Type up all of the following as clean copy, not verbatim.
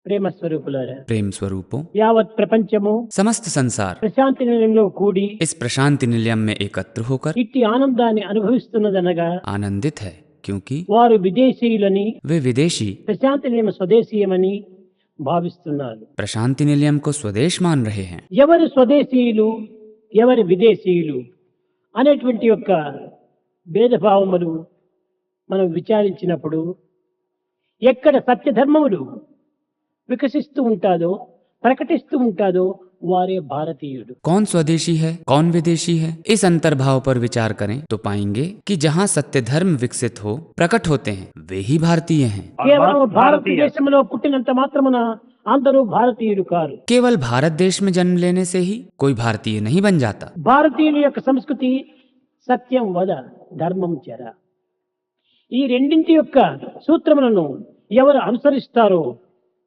ప్రేమ స్వరూపులారా, प्रेम स्वरूपों, యావత్ ప్రపంచము समस्त संसार ప్రశాంతి నిలయంలో కూడి इस प्रशांति निलयम में एकत्र होकर ఇట్టి ఆనందాన్ని అనుభవిస్తున్నదనగా आनंदित है, क्योंकि వారు విదేశీయులని वे विदेशी ప్రశాంతి నిలయం స్వదేశీయమని భావిస్తున్నారు. प्रशांति निलयम को स्वदेश मान रहे हैं। ఎవరు స్వదేశీయులు ఎవరి విదేశీయులు అనేటువంటి యొక్క భేదభావములు మనం విచారించినప్పుడు ఎక్కడ సత్యధర్మములు వికసిస్తూ ఉంటాదో ప్రకటిస్తూ ఉంటాదో వారే భారతీయుడు. कौन स्वदेशी है कौन विदेशी है, इस अंतर्भाव पर विचार करें तो पाएंगे कि जहाँ सत्य धर्म विकसित हो प्रकट होते हैं वे ही भारतीय हैं। కేవలం భారతదేశంలో పుట్టినంత మాత్రమున అందరూ భారతీయులు కారు. केवल भारत देश में जन्म लेने से ही कोई भारतीय नहीं बन जाता। భారతీయుల యొక్క సంస్కృతి సత్యం వద ధర్మం చెర. ఈ రెండింటి యొక్క సూత్రములను ఎవరు అనుసరిస్తారో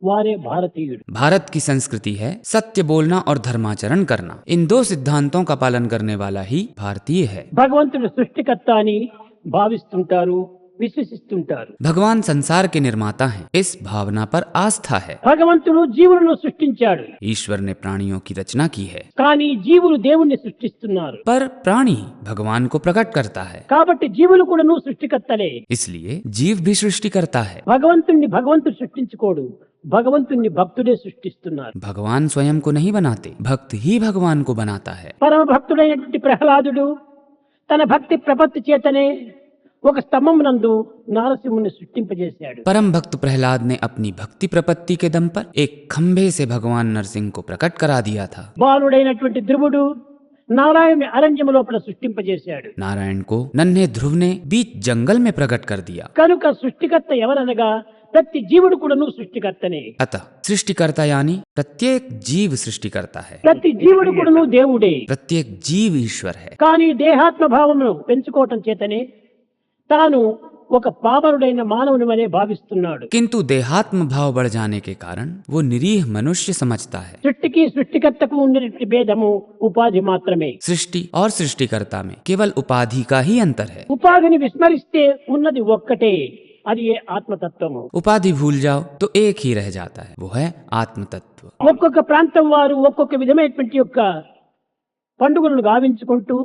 వారే భారతీయుడు. भारत की संस्कृति है सत्य बोलना और धर्माचरण करना। इन दो सिद्धांतों का पालन करने वाला ही भारतीय है। భగవంతుడు సృష్టికర్త అని భావిస్తుంటారు, విశ్వసిస్తుంటారు. भगवान संसार के निर्माता हैं, इस भावना पर आस्था है। భగవంతుడు జీవులను సృష్టించాడు, ईश्वर ने प्राणियों की रचना की है, కానీ జీవులు దేవుణ్ణి సృష్టిస్తున్నారు. पर प्राणी भगवान को प्रकट करता है, కాబట్టి జీవులు కూడాను సృష్టికర్తలే. इसलिए जीव भी सृष्टि करता है। భగవంతుడు సృష్టించుకోడు, భగవంతుణ్ణి భక్తుడే సృష్టిస్తున్నారు. भगवान स्वयं को नहीं बनाते, भक्त ही भगवान को बनाता है। పరమ భక్తుడైనటువంటి ప్రహ్లాదుడు తన భక్తి ప్రపత్తి చేతనే ఒక స్తంభం నందు నారసింహుని సృష్టింపజేశాడు. परम भक्त प्रहलाद ने अपनी भक्ति प्रपत्ति के दम पर एक खंभे से भगवान नरसिंह को प्रकट करा दिया था। బాలుడైనటువంటి ధ్రువుడు నారాయణుని అరణ్యము లోపల సృష్టింపజేశాడు. नारायण को नन्हे ध्रुव ने बीच जंगल में प्रकट कर दिया। కనుక సృష్టికర్త ఎవరనగా ప్రతి జీవుడు కూడాను సృష్టికర్తనే. अतः सृष्टिकर्ता यानी प्रत्येक जीव सृष्टि करता है, ప్రతి జీవుడు కూడాను దేవుడే. प्रत्येक जीव ईश्वर है। కానీ దేహాత్మ భావమును పెంచుకోవటం చేతనే తాను ఒక పామరుడైన మానవుని వలె భావిస్తున్నాడు. किंतु देहात्म भाव बढ़ जाने के कारण वो निरीह मनुष्य समझता है। సృష్టికి సృష్టికర్తకు ఉండేటువంటి భేదము ఉపాధి మాత్రమే. सृष्टि और सृष्टिकर्ता में केवल उपाधि का ही अंतर है। ఉపాధిని విస్మరిస్తే ఉన్నది ఒక్కటే, అది ఏ ఆత్మతత్వము. उपाधि भूल जाओ तो एक ही रह जाता है, वो है आत्म तत्व। ఒక్కొక్క ప్రాంతం వారు ఒక్కొక్క విధమైనటువంటి యొక్క పండుగలను గావించుకుంటూ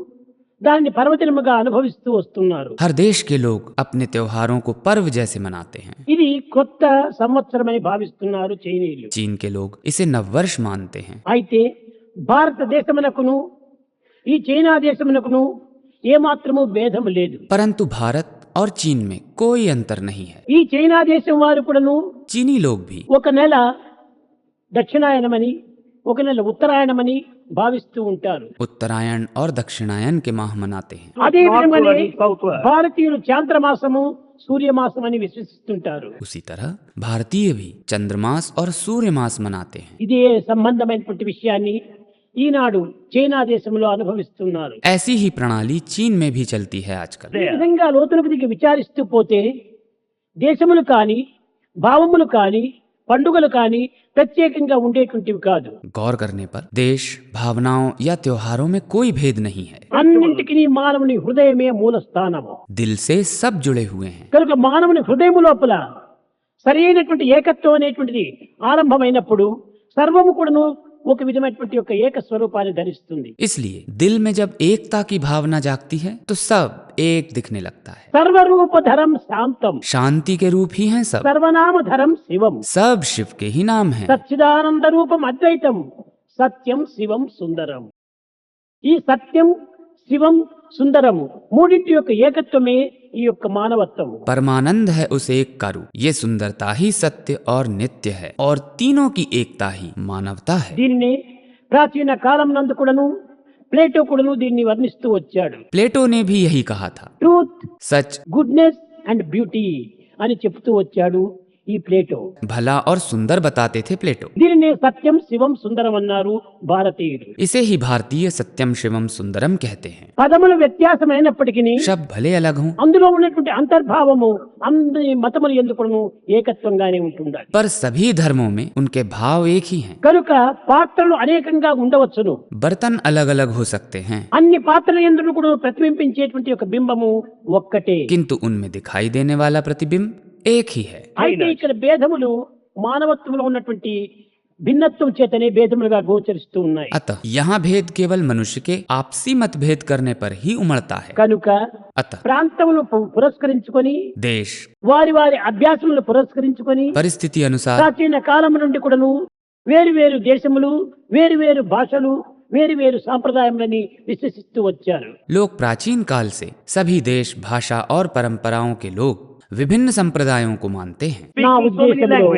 దానిని పర్వదినముగా అనుభవిస్తూ వస్తున్నారు. हर देश के लोग अपने त्योहारों को पर्व जैसे मनाते हैं। ఇది కొత్త సంవత్సరమని భావిస్తున్నారు చైనీయులు. चीन के लोग इसे नववर्ष मानते हैं। అయితే భారతదేశమునకును ఈ చైనా దేశమునకును ఏమాత్రము భేదము లేదు. परंतु भारत और चीन में कोई अंतर नहीं है। ఈ చైనా దేశం వారు కూడాను चीनी लोग भी ఒక నెల దక్షిణాయనమని ఒక నెల ఉత్తరాయణమని భావిస్తూ ఉంటారు. उत्तरायण और दक्षिणायन के माह मनाते हैं। అదే విధంగానే భారతీయులు చాంద్రమాసము సూర్యమాసం అని విశ్వసిస్తుంటారు. उसी तरह भारतीय भी चंद्रमास और सूर्य मास मनाते हैं। ఇదే సంబంధమైనటువంటి విషయాన్ని ఈనాడు చైనా దేశంలో అనుభవిస్తున్నారు. ऐसी ही प्रणाली चीन में भी चलती है आजकल। ఈ విధంగా లోతులకు దిగి విచారిస్తూ పోతే దేశములు కానీ భావములు కానీ పండుగలు కానీ ప్రత్యేకంగా ఉండేటువంటివి కాదు. गौर करने पर देश, भावनाओं या त्योहारों में कोई भेद नहीं है। అన్నింటికి మానవుని హృదయమే మూల స్థానము. दिल से सब जुड़े हुए हैं। కనుక మానవుని హృదయము లోపల సరైనటువంటి ఏకత్వం అనేటువంటిది ఆరంభమైనప్పుడు సర్వము కూడాను ఒక విధమైనటువంటి యొక్క ఏక స్వరూపాన్ని ధరిస్తుంది. इसलिए दिल में जब एकता की भावना जागती है तो सब एक दिखने लगता है। సర్వరూపధరం శాంతం शांति के रूप ही हैं सब, సర్వనామధరం శివం सब शिव के ही नाम हैं। సచ్చిదానంద రూపం అద్వైతం సత్యం శివం సుందరం. ఈ సత్యం శివం సుందరము మూడింటి యొక్క ఏకత్వమే ఈ యొక్క మానవత్వము. परमानंद है उस एक का रूप, ये सुंदरता ही सत्य और नित्य है, और तीनों की एकता ही मानवता है। దీనిని ప్రాచీన కాలం నందు కూడాను ప్లేటో కూడాను దీన్ని వర్ణిస్తూ వచ్చాడు. प्लेटो ने भी यही कहा था। Truth, such, goodness and beauty అని చెప్తూ వచ్చాడు ఈ ప్లేటో. भला और सुंदर बताते थे प्लेटो। దీనిని సత్యం శివం సుందరం అన్నారు భారతీయులు. इसे ही भारतीय सत्यम शिवम सुंदरम कहते हैं। పదముల వ్యత్యాసమైనప్పటికీ शब्द भले अलग हों, అందులో ఉన్నటువంటి అంతర్భావము అందరి మతములు ఎందుకును ఏకత్వంగానే ఉంటుండాలి. पर सभी धर्मों में उनके भाव एक ही हैं। కనుక పాత్రలు అనేకంగా ఉండవచ్చును, बर्तन अलग अलग हो सकते हैं, అన్ని పాత్రల యందు కూడా ప్రతిబింబించేటువంటి ఒక బింబము ఒక్కటే. किंतु उनमें दिखाई देने वाला प्रतिबिंब एक ही है। అయితే ఇక్కడ భేదములు మానవత్వంలో ఉన్నటువంటి భిన్నత్వం చేతనే భేదములుగా గోచరిస్తూ ఉన్నాయి. अतः यहाँ भेद केवल मनुष्य के आपसी मतभेद करने पर ही उमड़ता है. కనుక अतः ప్రాంతములను పురస్కరించుకొని देश వారి వారి అభ్యాసములను పురస్కరించుకొని परिस्थिति अनुसार ప్రాచీన కాలం నుండి కూడాను వేరు వేరు దేశములు, వేరు వేరు భాషలు, వేరు వేరు సాంప్రదాయములని విశ్వసిస్తూ వచ్చారు. लोग प्राचीन काल से सभी देश, भाषा और परंपराओं के लोग विभिन्न संप्रदायों को मानते हैं. నా ఉద్దేశంలో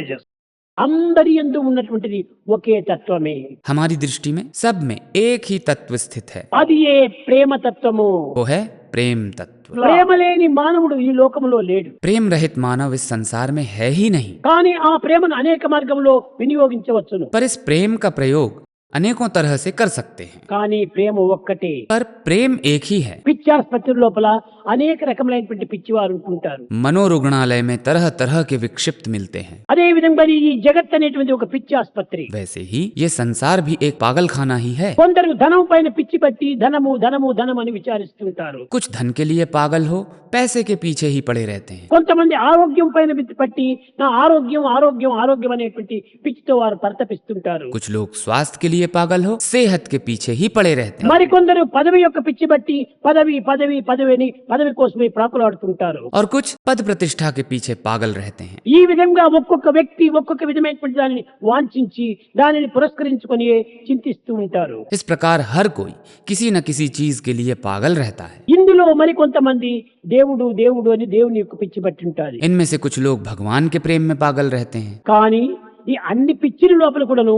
అందరి యందు ఉన్నటువంటిది ఒకే తత్వమే. हमारी दृष्टि में सब में एक ही तत्व स्थित है, అది ఏ ప్రేమ తత్వము. वो है प्रेम तत्व. ప్రేమ లేని మానవుడు ఈ లోకంలో లేడు. प्रेम रहित मानव इस संसार में है ही नहीं. కానీ ఆ ప్రేమను అనేక మార్గంలో వినియోగించవచ్చును. पर इस प्रेम का प्रयोग अनेकों तरह से कर सकते हैं, కానీ ప్రేమ ఒక్కటే. पर प्रेम एक ही है. పిచ్చాసుపత్రి లోపల అనేక రకములైనటువంటి పిచ్చివారు ఉంటుంటారు. मनोरुग्णालय में तरह तरह के विक्षिप्त मिलते हैं. అదే విధంగా ఈ జగత్ అనేటువంటి ఒక పిచ్చి ఆసుపత్రి. वैसे ही ये संसार भी एक पागल खाना ही है. కొందరు ధనం పైన పిచ్చి పట్టి ధనము ధనము ధనం అని విచారిస్తుంటారు. कुछ धन के लिए पागल हो, पैसे के पीछे ही पड़े रहते हैं. కొంతమంది ఆరోగ్యం పైన పట్టి నా ఆరోగ్యం ఆరోగ్యం ఆరోగ్యం అనేటువంటి పిచ్చితో వారు పరితపిస్తుంటారు. कुछ लोग स्वास्थ्य के लिए पागल हो, सेहत के पीछे ही पड़े रहते हैं. మరికొందరు పదవి యొక్క పిచ్చి బట్టి పదవి పదవి పదవి అని పదవి కోసమే ప్రాకులాడుతుంటారు. और कुछ पद प्रतिष्ठा के पीछे पागल रहते हैं. ఈ విధంగా ఒక్కొక్క వ్యక్తి ఒక్కొక్క విధమైనటువంటి దానిని వాంఛించి దానిని పురస్కరించుకొని చింతిస్తూ ఉంటారు. इस प्रकार हर कोई किसी न किसी चीज के लिए पागल रहता है. ఇందులో మరికొంతమంది దేవుడు దేవుడు అని దేవుని యొక్క పిచ్చి పట్టి ఉంటారు. इनमें से कुछ लोग भगवान के प्रेम में पागल रहते हैं. కానీ ఈ అన్ని పిచ్చిల లోపల కూడాను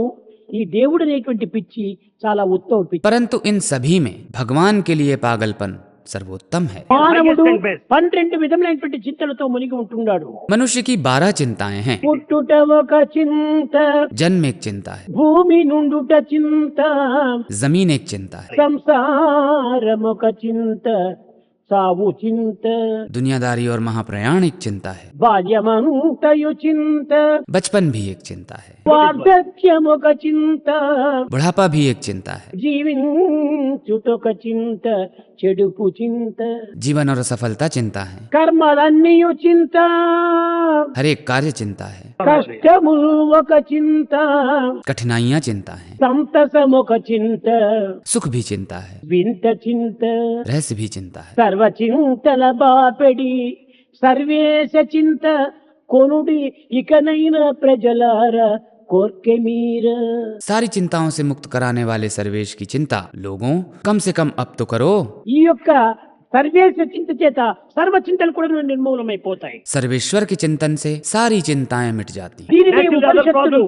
ఈ దేవుడు అనేటువంటి పిచ్చి చాలా ఉత్తమ పిచ్చి. परंतु इन सभी में भगवान के लिए पागलपन सर्वोत्तम है. మానవుడు 12 విధములైనటువంటి చింతలతో మునిగి ఉంటున్నాడు. मनुष्य की 12 चिंताएं हैं. పుట్టుట ఒక చింత, जन्म एक चिंता है, భూమి నుండుట చింత, जमीन एक चिंता है, సంసారం ఒక చింత, సావు చింత, दुनियादारी और महाप्रयाण एक चिंता है, బాల్యమంతయు చింత, बचपन भी एक चिंता है, వార్ధక్యం ఒక చింత, बुढ़ापा भी एक चिंता है, జీవించుటొక చింత, చెడుపు చింత, जीवन और असफलता चिंता है, కర్మలన్నీయు చింత, हर एक कार्य चिंता है, కష్టములు ఒక చింత, कठिनाइयां चिंता है, సంతసమొక చింత, सुख भी चिंता है, వింత చింత, रहस्य भी चिंता है. సర్వచింతల బాపెడి సర్వేశ చింత కొనుడి ఇకనైన ప్రజలార కోర్కె మీర. सारी चिंताओं से मुक्त कराने वाले सर्वेश की चिंता लोगों कम से कम अब तो करो. ఈ యొక్క సర్వేశ చింత చేత సర్వ చింతలు కూడా నిర్మూలమైపోతాయి. सर्वेश्वर के चिंतन से सारी चिंताएं मिट जाती हैं. దీనిని ఉపనిషత్తులు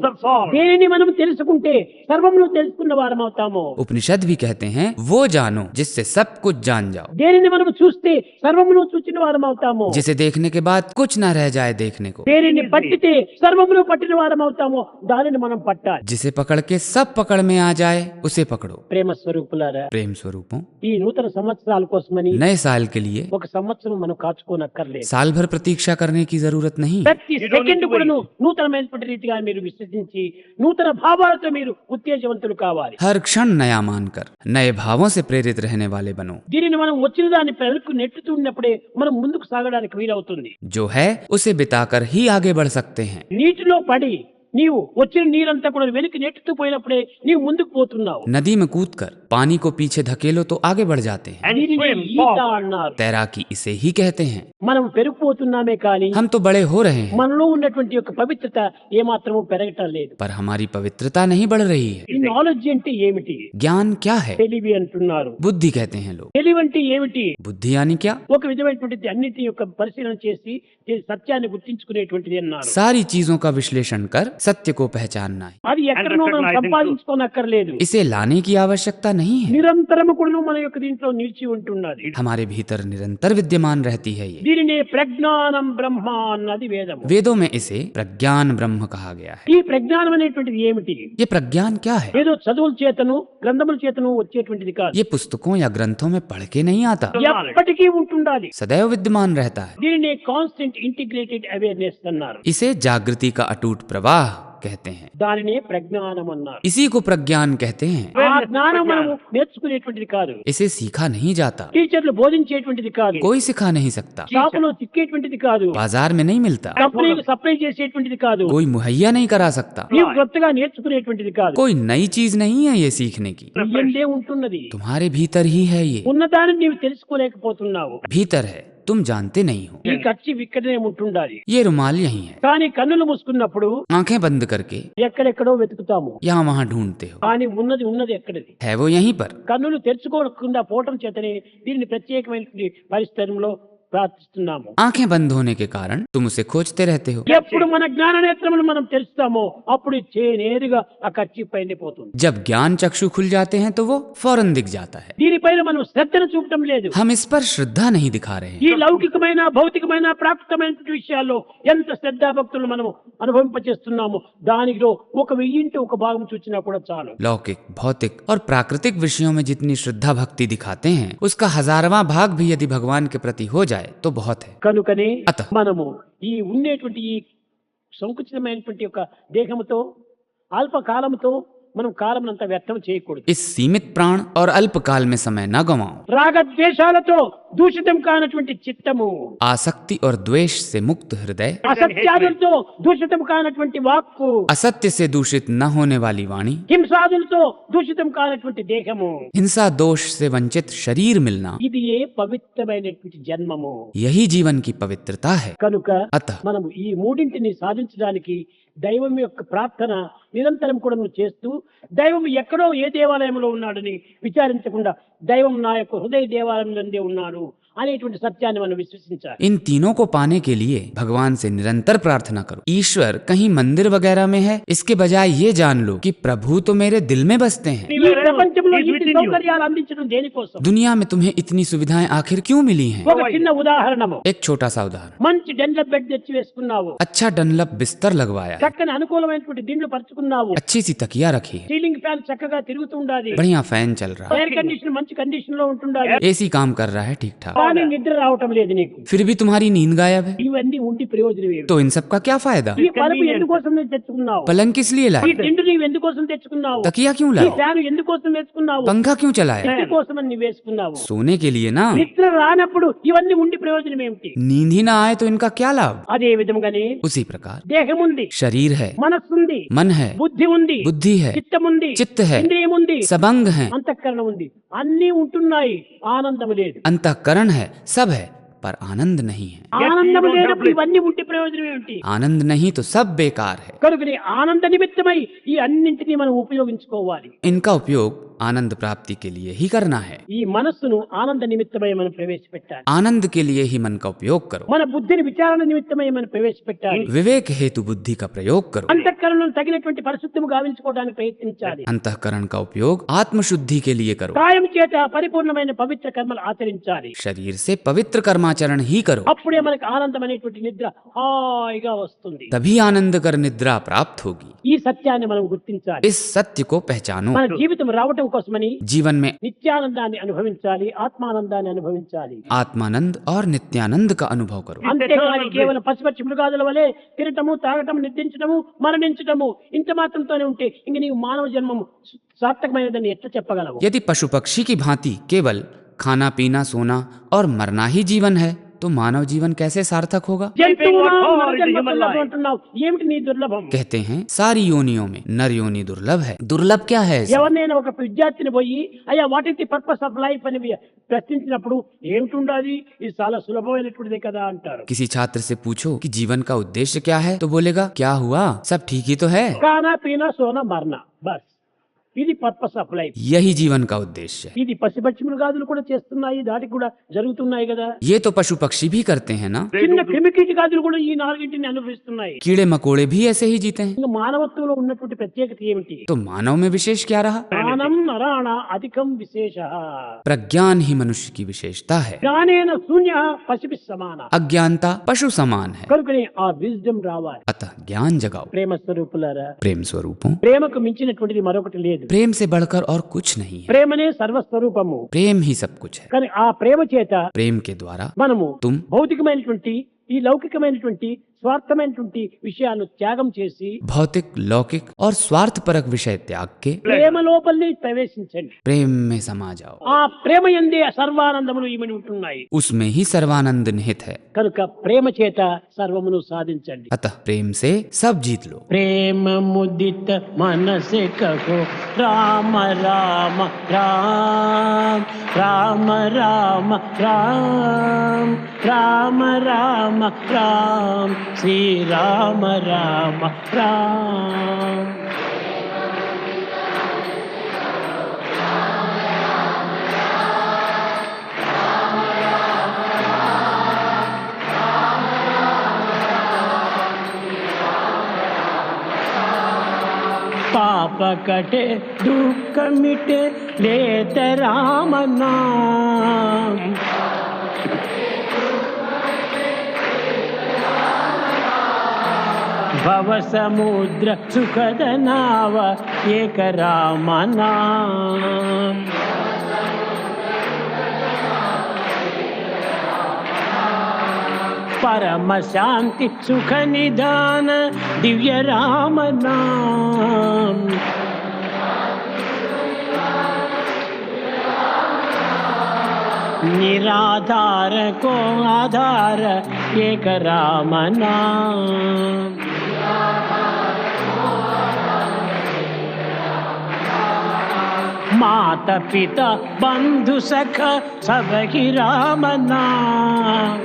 దేనిని మనం తెలుసుకుంటే సర్వమును తెలుసుకున్న వారం అవుతాము. उपनिषद भी कहते हैं वो जानो जिससे सब कुछ जान जाओ. దేనిని మనం చూస్తే సర్వమును చూచిన వారం అవుతాము. जिसे देखने के बाद कुछ ना रह जाए देखने को. దేనిని పట్టితే సర్వమును పట్టిన వారం అవుతాము. దానిని మనం పట్టాలి. जिसे पकड़ के सब पकड़ में आ जाए उसे पकड़ो. ప్రేమ స్వరూపులారా, प्रेम स्वरूपों, ఈ నూతన సంవత్సరాల కోసమని नए साल के लिए ఒక సంవత్సరం మనం కాచుకోనక్కర్లేదు. साल भर प्रतीक्षा करने की जरूरत नहीं. ప్రతి సెకండ్ కూడా నూతనమైనటువంటి రీతిగా మీరు విశ్వసించి నూతన భావాలతో మీరు ఉత్తేజవంతులు కావాలి. हर क्षण नया मानकर नए भावों से प्रेरित रहने वाले बनो. దీనిని మనం వచ్చిన దాన్ని ప్రజలకు నెట్టుతున్నప్పుడే మనం ముందుకు సాగడానికి వీలవుతుంది. जो है उसे बिताकर ही आगे बढ़ सकते हैं. నీటిలో పడి నీవు వచ్చిన నీరంతా కూడా వెనక్కి నెట్టుతూ పోయినప్పుడే నీవు ముందుకు పోతున్నావు. नदी में कूदकर पानी को पीछे धकेलो तो आगे बढ़ जाते हैं. దీనిని ఈత అన్నారు. तैराकी इसे ही कहते हैं. మనం పెరిగిపోతున్నామే కానీ हम तो बड़े हो रहे हैं మనలో ఉన్నటువంటి యొక్క పవిత్రత ఏమాత్రము పెరగటం లేదు. पर हमारी पवित्रता नहीं बढ़ रही है. ఈ నాలెడ్జ్ అంటే ఏమిటి? ज्ञान क्या है? తెలివి అంటున్నారు. बुद्धि कहते हैं लोग. తెలివి అంటే ఏమిటి? बुद्धि यानी क्या? ఒక విధమైనటువంటి అన్నిటి యొక్క పరిశీలన చేసి ఈ సత్యాన్ని గుర్తించుకునేటువంటిది అన్నారు. सारी चीजों का विश्लेषण कर सत्य को पहचानना है. అది ఎక్కడనో మనం సంపాదించుకోనక్కర్లేదు. इसे लाने की आवश्यकता नहीं है. నిరంతరము కూడా మన యొక్క దీంట్లో నిలిచి ఉంటున్నది. हमारे भीतर निरंतर विद्यमान रहती है ये. దీనినే ప్రజ్ఞానం బ్రహ్మ అన్నది వేదము. वेदों में इसे प्रज्ञान ब्रह्म कहा गया है. ఈ ప్రజ్ఞానం అనేటువంటిది ఏమిటి? ये प्रज्ञान क्या है? ఏదో చదువుల చేతను గ్రంథముల చేతను వచ్చేటువంటిది కాదు. ये पुस्तकों या ग्रंथों में पढ़ के नहीं आता, ఎప్పటికీ ఉంటుండాలి. सदैव विद्यमान रहता है. దీనినే కాన్స్టెంట్ ఇంటిగ్రేటెడ్ అవేర్నెస్ అన్నారు. इसे जागृति का अटूट प्रवाह कहते हैं। దానినే ప్రజ్ఞానం అన్నారు. इसी को प्रज्ञान कहते हैं। ఆ జ్ఞానం మనము నేర్చుకునేటువంటిది కాదు, इसे सीखा नहीं जाता, టీచర్లు బోధించేటువంటిది కాదు, कोई सिखा नहीं सकता, షాపులో చిక్కేటువంటిది కాదు, बाजार में नहीं मिलता, సప్లై చేసేటువంటిది కాదు, कोई मुहैया नहीं करा सकता, నీవు కొత్తగా నేర్చుకునేటువంటిది కాదు. कोई नई चीज नहीं है ये सीखने की, నీయందే ఉంటున్నది. तुम्हारे भीतर ही है ये, ఉన్నదాన్ని నీవు తెలుసుకోలేకపోతున్నావు. भीतर है, तुम जानते नहीं हो। ఈ ఖర్చు ఇక్కడనే ఉంటుండాలి, ये रुमाल यही है, కానీ కన్నులు మూసుకున్నప్పుడు आंखें बंद करके ఎక్కడెక్కడో వెతుకుతాము, यहाँ वहाँ ढूंढते हो, కానీ ఉన్నది ఎక్కడది. है वो यहीं पर। కన్నులు తెరుచుకోకుండా పోవటం చేతనే దీనిని ప్రత్యేకమైన పరిస్థితుల్లో ప్రార్థిస్తున్నాము. आंखें बंद होने के कारण तुम उसे खोजते रहते हो। ఎప్పుడు మన జ్ఞాన నేత్రములు మనం తెరుస్తామో అప్పుడు నేరుగా ఆ ఖర్చు పైన పోతుంది. जब ज्ञान चक्षु खुल जाते हैं तो वो फौरन दिख जाता है। దీనిపైన మనం శ్రద్ధను చూపటం లేదు. हम इस पर श्रद्धा नहीं दिखा रहे ఈ हैं। లౌకికమైన భౌతికమైన ప్రాకృతమైన విషయాల్లో ఎంత శ్రద్ధా భక్తులు మనం అనుభవింపచేస్తున్నాము, దానిలో ఒక 1000 ఒక భాగం చూచినా కూడా చాలు. लौकिक, भौतिक और प्राकृतिक विषयों में जितनी श्रद्धा भक्ति दिखाते हैं उसका 1000वां भाग भी यदि भगवान के प्रति हो जाए तो बहुत है। కనుకనే అత. మనము ఈ ఉండేటువంటి ఈ సంకుచితమైనటువంటి యొక్క దేహముతో అల్పకాలముతో మనం కాలమునంతా వ్యర్థం చేయకూడదు. इस सीमित प्राण और अल्प काल में समय न गंवाओ। రాగద్వేషాలతో దూషితం కానటువంటి చిత్తము, आसक्ति और द्वेष से मुक्त हृदय, అసత్యాదులతో దూషితం కానటువంటి వాక్కు, असत्य से दूषित न होने वाली वाणी, హింసాదులతో దూషితం కానటువంటి దేహము, हिंसा दोष से वंचित शरीर मिलना, ఇది ఏ పవిత్రమైనటువంటి జన్మము. यही जीवन की पवित्रता है। కనుక अतः మనము ఈ మూడింటిని సాధించడానికి దైవం యొక్క ప్రార్థన నిరంతరం కూడా నువ్వు చేస్తూ, దైవం ఎక్కడో ఏ దేవాలయంలో ఉన్నాడని విచారించకుండా దైవం నా యొక్క హృదయ దేవాలయంలోనే ఉన్నాడు అనేటువంటి సత్యాన్ని మనం విశ్వసించాలి. इन तीनों को पाने के लिए भगवान से निरंतर प्रार्थना करो। ईश्वर कहीं मंदिर वगैरह में है इसके बजाय ये जान लो कि प्रभु तो मेरे दिल में बसते हैं। ఈ ప్రపంచంలో ఇన్ని సౌకర్యాలు అందించడం దేనికోసం? दुनिया में तुम्हें इतनी सुविधाएं आखिर क्यों मिली हैं? ఒక చిన్న ఉదాహరణము, एक छोटा सा उदाहरण, మంచి డెన్లప్ బెడ్ తెచ్చి వేసుకున్నావు, अच्छा डनलप बिस्तर लगवाया है, చక్కని అనుకూలమైనటువంటి దిండ్లు పరుచుకున్నావు, अच्छी सी तकिया रखी है, సీలింగ్ ఫ్యాన్ చక్కగా తిరుగుతుండాలి, बढ़िया फैन चल रहा है, ఎయిర్ కండిషన్ మంచి కండిషన్ లో ఉంటుండాలి, एसी काम कर रहा है ठीक ठाक, కానీ నిద్ర రావటం లేదు నీకు. फिर भी तुम्हारी नींद गायब है। ఇవన్నీ ఉండి ప్రయోజనం ఏమి? तो इन सब का क्या फायदा? ఈ పరుపు ఎందుకోసం నువ్వు తెచ్చుకున్నావు? पलंग किस लिए ఈ लाए? దిండు నీవు ఎందుకోసం తెచ్చుకున్నావు? तकिया क्यों ఈ लाए? ఫ్యాన్ ఎందుకోసం వేసుకున్నావు? पंखा क्यों चलाया? ఎందుకోసం నువ్వు వేసుకున్నావు? सोने के लिए ना। నిద్ర రానప్పుడు ఇవన్నీ ఉండి ప్రయోజనం ఏమిటి? नींद ही ना आए तो इनका क्या लाभ? అదే విధంగానే उसी प्रकार దేహం ఉంది, शरीर है, మనస్సు ఉంది, मन है, బుద్ధి ఉంది, बुद्धि है, చిత్తం ఉంది, चित्त है, ఇంద్రియం ఉంది, सबंग है, అంతఃకరణ ఉంది, అన్నీ ఉంటున్నాయి, ఆనందం లేదు. अंतःकरण है, सब है पर आनंद नहीं है। ఆనందం లేనప్పుడు ఇవన్నీ ఉండి ప్రయోజనం ఏమిటి? आनंद नहीं तो सब बेकार है। కనుక ఆనంద నిమిత్తమై ఈ అన్నింటినీ మనం ఉపయోగించుకోవాలి. इनका उपयोग आनंद प्राप्ति के लिए ही करना है। ఈ మనస్సును ఆనంద నిమిత్తమై మనం ప్రవేశపెట్టాలి. आनंद के लिए ही मन का उपयोग करो। మన బుద్ధిని విచారణ నిమిత్తమై మనం ప్రవేశపెట్టాలి. विवेक हेतु बुद्धि का प्रयोग करो। అంతఃకరణను తగినటువంటి పరిశుద్ధము గావించుకోవడానికి ప్రయత్నించాలి. अंतःकरण का उपयोग आत्मशुद्धि के लिए करो। కాయం చేత పరిపూర్ణమైన పవిత్ర కర్మలు ఆచరించాలి. शरीर से पवित्र कर्माचरण ही करो, అప్పుడే మనకు ఆనందం అనేటువంటి నిద్ర హాయిగా వస్తుంది. तभी आनंद कर निद्रा प्राप्त होगी। ఈ సత్యాన్ని మనం గుర్తించాలి. इस सत्य को पहचानो। మన జీవితం రావటం కోసమని जीवन में నిత్యానందాన్ని అనుభవించాలి, ఆత్మానందాన్ని అనుభవించాలి. आत्मानंद और नित्यानंद का अनुभव करो। అంతేకాని కేవలం పశుపక్షి మృగాదుల వలె తినటము, తాగటము, నిద్రించటము, మరణించటము ఇంత మాత్రంతోనే ఉంటే ఇంక నీవు మానవ జన్మము సార్థకమైనదని ఎట్లా చెప్పగలవు? यदि पशु पक्षी की भांति केवल खाना पीना सोना और मरना ही जीवन है तो मानव जीवन कैसे सार्थक होगा? జంతువునాం నరజన్మ దుర్లభం అంటున్నావు. ఏమిటి నీ దుర్లభం? कहते हैं सारी योनियों में नर योनि दुर्लभ है। दुर्लभ क्या है ऐसा? ఎవరినైనా ఒక విద్యార్థిని పోయి అయ్యా what is the purpose of life అని ప్రశ్నించినప్పుడు ఏమిటి ఇది చాలా సులభమైనటువంటిదే కదా అంటారు. किसी छात्र से पूछो कि जीवन का उद्देश्य क्या है तो बोलेगा क्या हुआ सब ठीक ही तो है। కానా పీనా సోనా మరణ బస్, ఇది పర్పస్ ఆఫ్ లైఫ్. यही जीवन का उद्देश्य है। ఇది పశుపక్షి మృగాదులు కూడా చేస్తున్నాయి, దాటికి కూడా జరుగుతున్నాయి కదా. ये तो पशु पक्षी भी करते हैं ना। చిన్న క్రిమికీటకాదులు కూడా ఈ నాలుగింటిని అనుభవిస్తున్నాయి. कीड़े मकोड़े भी ऐसे ही जीते हैं। ఇంకా మానవత్వంలో ఉన్నటువంటి ప్రత్యేకత ఏమిటి? तो मानव में विशेष क्या रहा? జ్ఞానం నరాణ అధికం విశేష, प्रज्ञान ही मनुष्य की विशेषता है। జ్ఞానేన శూన్య పశుభి సమాన. अज्ञानता पशु समान है। కనుకనే ఆ విజ్డమ్ రావాలి. अतः ज्ञान जगाओ। ప్రేమ స్వరూపులారా, प्रेम स्वरूपों, ప్రేమకు మించినటువంటిది మరొకటి లేదు. प्रेम से बढ़कर और कुछ नहीं है। ప్రేమనే సర్వస్వరూపము. प्रेम ही सब कुछ है। కానీ ఆ ప్రేమ చేత प्रेम के द्वारा మనము तुम భౌతికమైనటువంటి ఈ లౌకికమైనటువంటి స్వార్థమైనటువంటి విషయాలను త్యాగం చేసి भौतिक, लौकिक और स्वार्थपरक विषय त्याग के ప్రేమ లోపలిని ప్రవేశించండి. प्रेम में समा जाओ। ఆ ప్రేమ యందే సర్వానందములు ఇమని ఉంటున్నాయి. उसमें ही सर्वानंद निहित है। కనుక ప్రేమ చేత సర్వమును సాధించండి. अतः प्रेम से सब जीत लो। प्रेम मुदित मन से कहो राम राम राम राम राम राम राम राम राम श्री राम राम राम। पाप कटे दुख मिटे लेत राम नाम। भव समुद्र सुखद नाव एक राम नाम। परम शांति सुख निदान दिव्य राम नाम। निराधार को आधार एक राम नाम। माता पिता बंधु सखा सब ही राम नाम।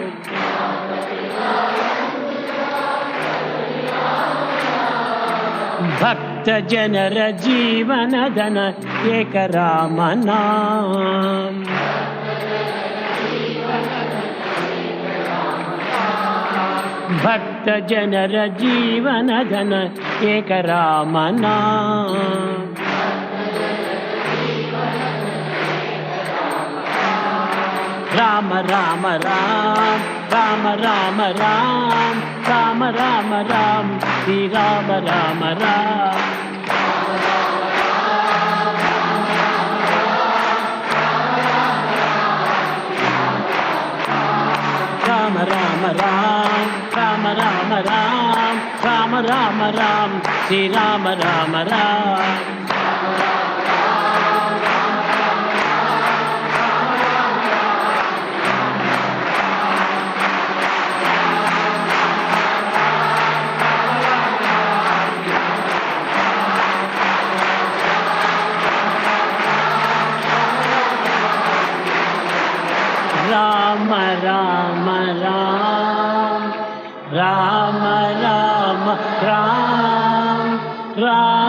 भक्त जनर जीवन धन एक राम नाम। भक्त जनर जीवन धन एक राम नाम। राम राम राम राम राम राम राम राम राम श्री राम राम राम। राम राम राम राम राम राम राम राम राम श्री राम राम राम। राम राम राम राम राम राम राम